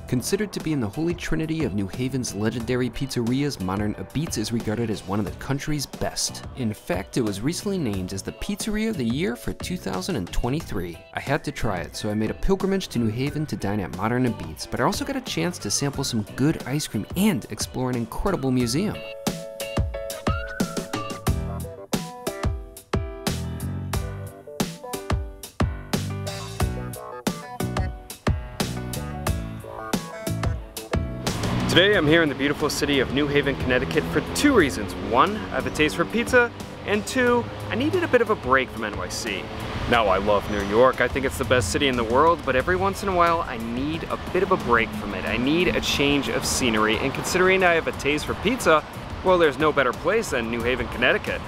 Considered to be in the holy trinity of New Haven's legendary pizzerias, Modern Apizza is regarded as one of the country's best. In fact, it was recently named as the Pizzeria of the Year for 2023. I had to try it, so I made a pilgrimage to New Haven to dine at Modern Apizza, but I also got a chance to sample some good ice cream and explore an incredible museum. Today I'm here in the beautiful city of New Haven, Connecticut for two reasons. One, I have a taste for pizza, and two, I needed a bit of a break from NYC. Now, I love New York, I think it's the best city in the world, but every once in a while I need a bit of a break from it. I need a change of scenery, and considering I have a taste for pizza, well, there's no better place than New Haven, Connecticut.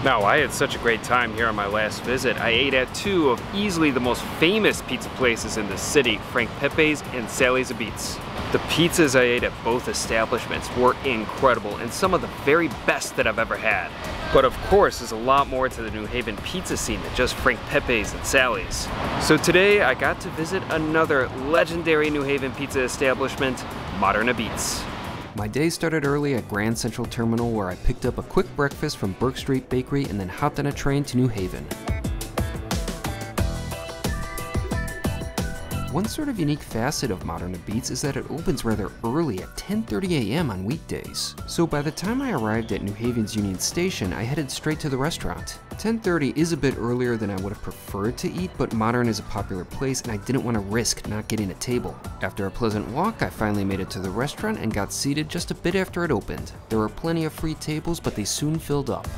Now, I had such a great time here on my last visit. I ate at two of easily the most famous pizza places in the city, Frank Pepe's and Sally's Beats. The pizzas I ate at both establishments were incredible and some of the very best that I've ever had. But of course, there's a lot more to the New Haven pizza scene than just Frank Pepe's and Sally's. So today, I got to visit another legendary New Haven pizza establishment, Modern Apizza. My day started early at Grand Central Terminal, where I picked up a quick breakfast from Burke Street Bakery and then hopped on a train to New Haven. One sort of unique facet of Modern Apizza is that it opens rather early at 10:30 a.m. on weekdays. So by the time I arrived at New Haven's Union Station, I headed straight to the restaurant. 10:30 is a bit earlier than I would have preferred to eat, but Modern is a popular place and I didn't want to risk not getting a table. After a pleasant walk, I finally made it to the restaurant and got seated just a bit after it opened. There were plenty of free tables, but they soon filled up.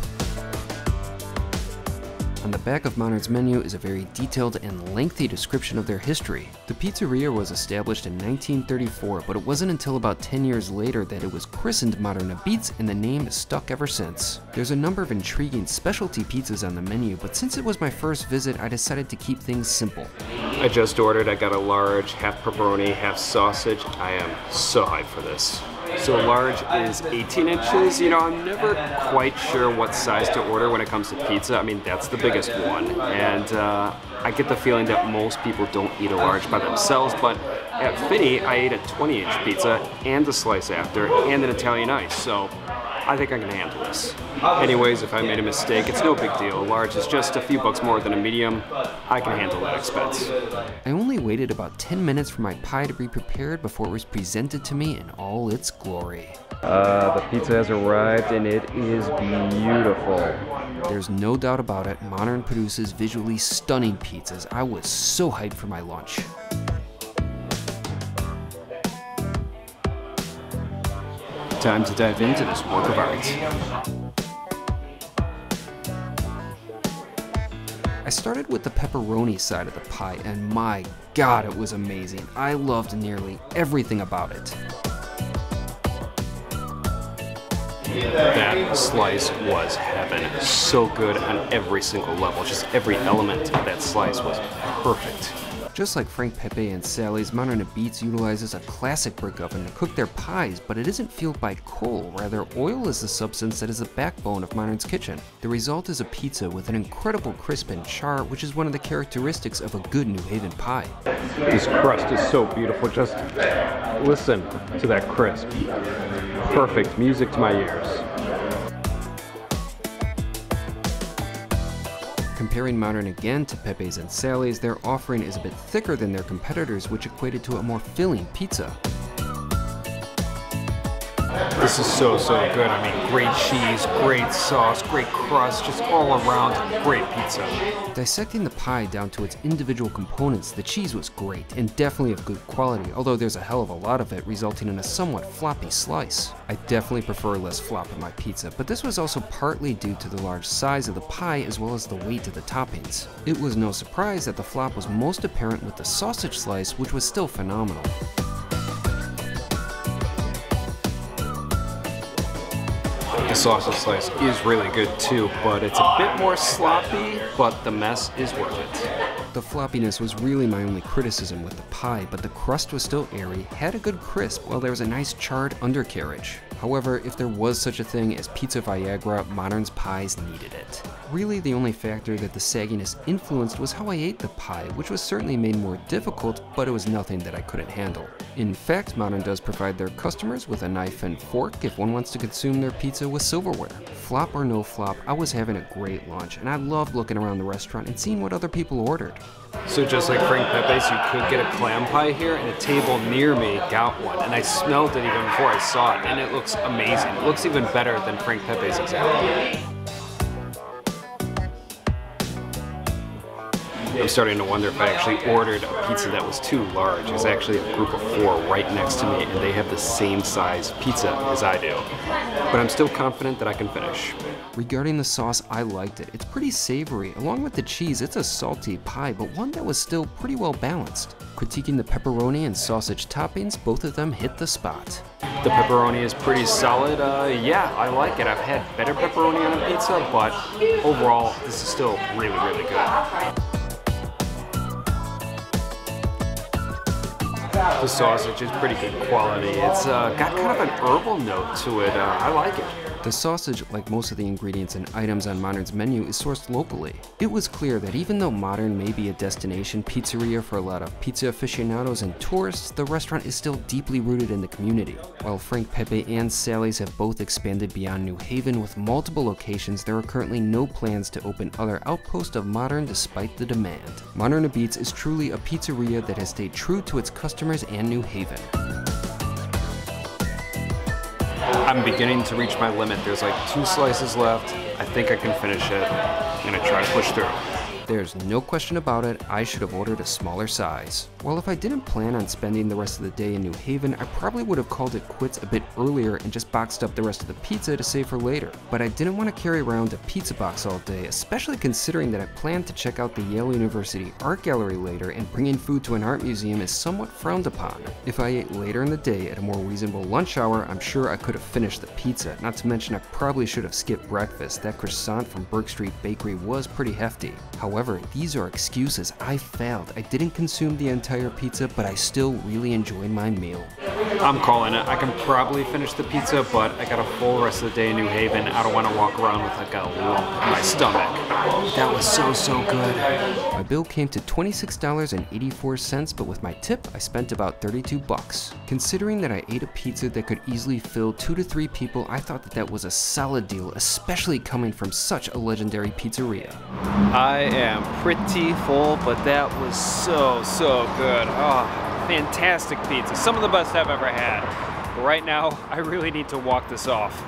On the back of Modern's menu is a very detailed and lengthy description of their history. The pizzeria was established in 1934, but it wasn't until about 10 years later that it was christened Modern Apizza, and the name has stuck ever since. There's a number of intriguing specialty pizzas on the menu, but since it was my first visit, I decided to keep things simple. I just ordered, I got a large, half pepperoni, half sausage. I am so hyped for this. So large is 18 inches. You know, I'm never quite sure what size to order when it comes to pizza. I mean, that's the biggest one. And I get the feeling that most people don't eat a large by themselves, but at Finney, I ate a 20-inch pizza and a slice after and an Italian ice. So I think I can handle this. Anyways, if I made a mistake, it's no big deal. A large is just a few bucks more than a medium. I can handle that expense. I only waited about 10 minutes for my pie to be prepared before it was presented to me in all its glory. The pizza has arrived and it is beautiful. There's no doubt about it, Modern produces visually stunning pizzas. I was so hyped for my lunch. Time to dive into this work of art. I started with the pepperoni side of the pie, and my God, it was amazing. I loved nearly everything about it. That slice was heaven. So good on every single level. Just every element of that slice was perfect. Just like Frank Pepe and Sally's, Modern Apizza utilizes a classic brick oven to cook their pies, but it isn't fueled by coal. Rather, oil is the substance that is the backbone of Modern's kitchen. The result is a pizza with an incredible crisp and char, which is one of the characteristics of a good New Haven pie. This crust is so beautiful. Just listen to that crisp. Perfect music to my ears. Comparing Modern again to Pepe's and Sally's, their offering is a bit thicker than their competitors, which equated to a more filling pizza. This is so good. I mean, great cheese, great sauce, great crust, just all around great pizza. Dissecting the pie down to its individual components, the cheese was great and definitely of good quality, although there's a hell of a lot of it, resulting in a somewhat floppy slice. I definitely prefer less flop in my pizza, but this was also partly due to the large size of the pie as well as the weight of the toppings. It was no surprise that the flop was most apparent with the sausage slice, which was still phenomenal. The sausage slice is really good too, but it's a bit more sloppy, but the mess is worth it. The floppiness was really my only criticism with the pie, but the crust was still airy, had a good crisp, while there was a nice charred undercarriage. However, if there was such a thing as pizza Viagra, Modern's pies needed it. Really, the only factor that the sagginess influenced was how I ate the pie, which was certainly made more difficult, but it was nothing that I couldn't handle. In fact, Modern does provide their customers with a knife and fork if one wants to consume their pizza with silverware. Flop or no flop, I was having a great lunch, and I loved looking around the restaurant and seeing what other people ordered. So just like Frank Pepe's, you could get a clam pie here, and a table near me got one, and I smelled it even before I saw it, and it looks amazing. It looks even better than Frank Pepe's exactly. I'm starting to wonder if I actually ordered a pizza that was too large. There's actually a group of 4 right next to me, and they have the same size pizza as I do. But I'm still confident that I can finish. Regarding the sauce, I liked it. It's pretty savory. Along with the cheese, it's a salty pie, but one that was still pretty well balanced. Critiquing the pepperoni and sausage toppings, both of them hit the spot. The pepperoni is pretty solid. Yeah, I like it. I've had better pepperoni on a pizza, but overall, this is still really, really good. The sausage is pretty good quality. It's got kind of an herbal note to it. I like it. The sausage, like most of the ingredients and items on Modern's menu, is sourced locally. It was clear that even though Modern may be a destination pizzeria for a lot of pizza aficionados and tourists, the restaurant is still deeply rooted in the community. While Frank Pepe and Sally's have both expanded beyond New Haven with multiple locations, there are currently no plans to open other outposts of Modern despite the demand. Modern Apizza is truly a pizzeria that has stayed true to its customers and New Haven. I'm beginning to reach my limit. There's like 2 slices left. I think I can finish it. I'm gonna try to push through. There's no question about it, I should have ordered a smaller size. Well, if I didn't plan on spending the rest of the day in New Haven, I probably would have called it quits a bit earlier and just boxed up the rest of the pizza to save for later. But I didn't want to carry around a pizza box all day, especially considering that I planned to check out the Yale University Art Gallery later, and bringing food to an art museum is somewhat frowned upon. If I ate later in the day at a more reasonable lunch hour, I'm sure I could have finished the pizza, not to mention I probably should have skipped breakfast. That croissant from Burke Street Bakery was pretty hefty. However, these are excuses. I failed. I didn't consume the entire pizza, but I still really enjoyed my meal. I'm calling it. I can probably finish the pizza, but I got a full rest of the day in New Haven. I don't want to walk around with like a lump in my stomach. That was so good. My bill came to $26.84, but with my tip, I spent about 32 bucks. Considering that I ate a pizza that could easily fill 2 to 3 people, I thought that that was a solid deal, especially coming from such a legendary pizzeria. I am pretty full, but that was so good. Oh. Fantastic pizza, some of the best I've ever had. But right now, I really need to walk this off.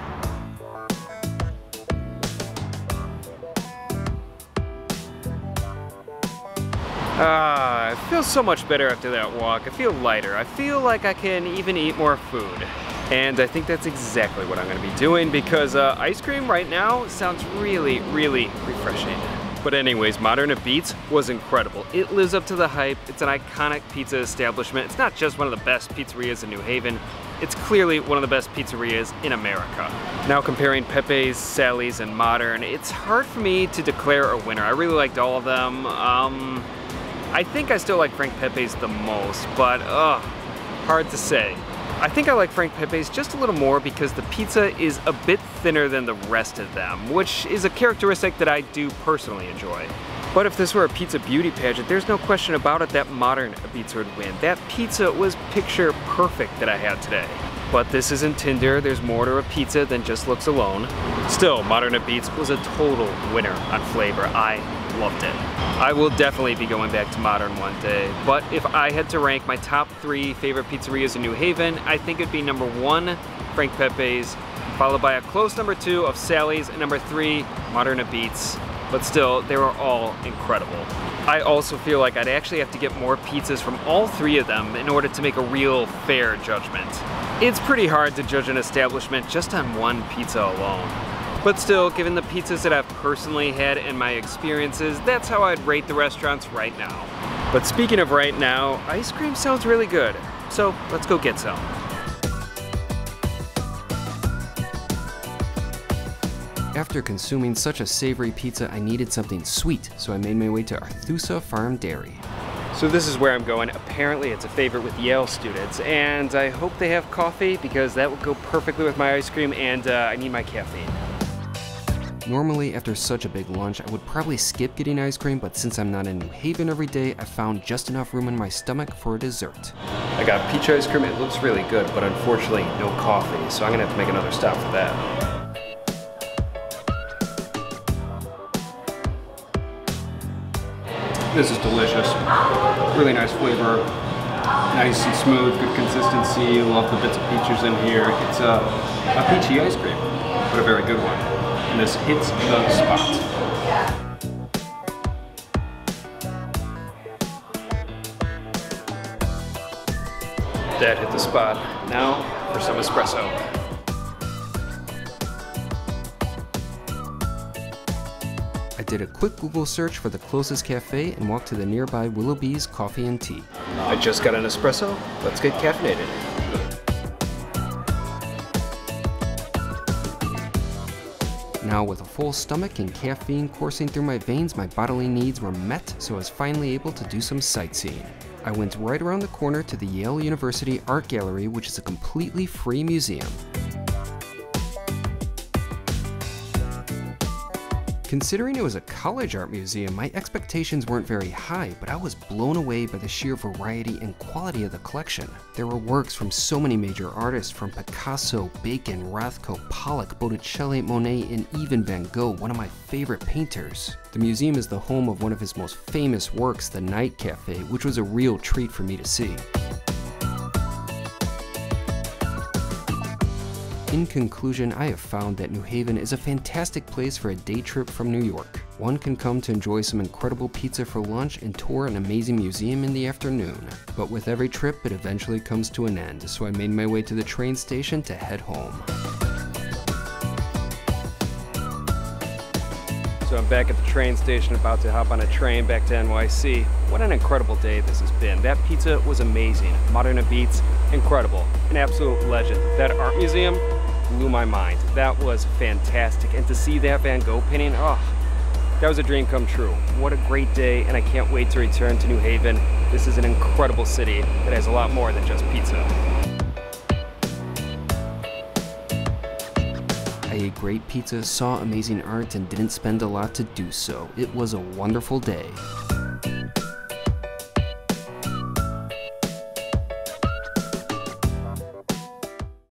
I feel so much better after that walk. I feel lighter. I feel like I can even eat more food. And I think that's exactly what I'm gonna be doing, because ice cream right now sounds really refreshing. But anyways, Modern Apizza was incredible. It lives up to the hype. It's an iconic pizza establishment. It's not just one of the best pizzerias in New Haven, it's clearly one of the best pizzerias in America. Now comparing Pepe's, Sally's, and Modern, it's hard for me to declare a winner. I really liked all of them. I think I still like Frank Pepe's the most, but hard to say. I think I like Frank Pepe's just a little more because the pizza is a bit thinner than the rest of them, which is a characteristic that I do personally enjoy. But if this were a pizza beauty pageant, there's no question about it that Modern Apizza would win. That pizza was picture perfect that I had today. But this isn't Tinder, there's more to a pizza than just looks alone. Still, Modern Apizza was a total winner on flavor. I loved it. I will definitely be going back to Modern one day, but if I had to rank my top 3 favorite pizzerias in New Haven, I think it'd be number 1, Frank Pepe's, followed by a close number 2 of Sally's, and number 3, Modern Apizza. But still, they were all incredible. I also feel like I'd actually have to get more pizzas from all 3 of them in order to make a real fair judgment. It's pretty hard to judge an establishment just on one pizza alone. But still, given the pizzas that I've personally had and my experiences, that's how I'd rate the restaurants right now. But speaking of right now, ice cream sounds really good. So let's go get some. After consuming such a savory pizza, I needed something sweet, so I made my way to Arethusa Farm Dairy. So this is where I'm going. Apparently it's a favorite with Yale students, and I hope they have coffee because that would go perfectly with my ice cream, and I need my caffeine. Normally, after such a big lunch, I would probably skip getting ice cream, but since I'm not in New Haven every day, I found just enough room in my stomach for a dessert. I got peach ice cream. It looks really good, but unfortunately no coffee, so I'm gonna have to make another stop for that. This is delicious. Really nice flavor. Nice and smooth, good consistency. Love the bits of peaches in here. It's a peachy ice cream, but a very good one. And this hits the spot. That hit the spot. Now for some espresso. I did a quick Google search for the closest cafe and walked to the nearby Willoughby's Coffee and Tea. I just got an espresso. Let's get caffeinated. Now with a full stomach and caffeine coursing through my veins, my bodily needs were met, so I was finally able to do some sightseeing. I went right around the corner to the Yale University Art Gallery, which is a completely free museum. Considering it was a college art museum, my expectations weren't very high, but I was blown away by the sheer variety and quality of the collection. There were works from so many major artists, from Picasso, Bacon, Rothko, Pollock, Botticelli, Monet, and even Van Gogh, one of my favorite painters. The museum is the home of one of his most famous works, the Night Cafe, which was a real treat for me to see. In conclusion, I have found that New Haven is a fantastic place for a day trip from New York. One can come to enjoy some incredible pizza for lunch and tour an amazing museum in the afternoon. But with every trip, it eventually comes to an end, so I made my way to the train station to head home. So I'm back at the train station, about to hop on a train back to NYC. What an incredible day this has been. That pizza was amazing. Modern Apizza, incredible. An absolute legend. That art museum blew my mind. That was fantastic. And to see that Van Gogh painting, oh, that was a dream come true. What a great day, and I can't wait to return to New Haven. This is an incredible city that has a lot more than just pizza. I ate great pizza, saw amazing art, and didn't spend a lot to do so. It was a wonderful day.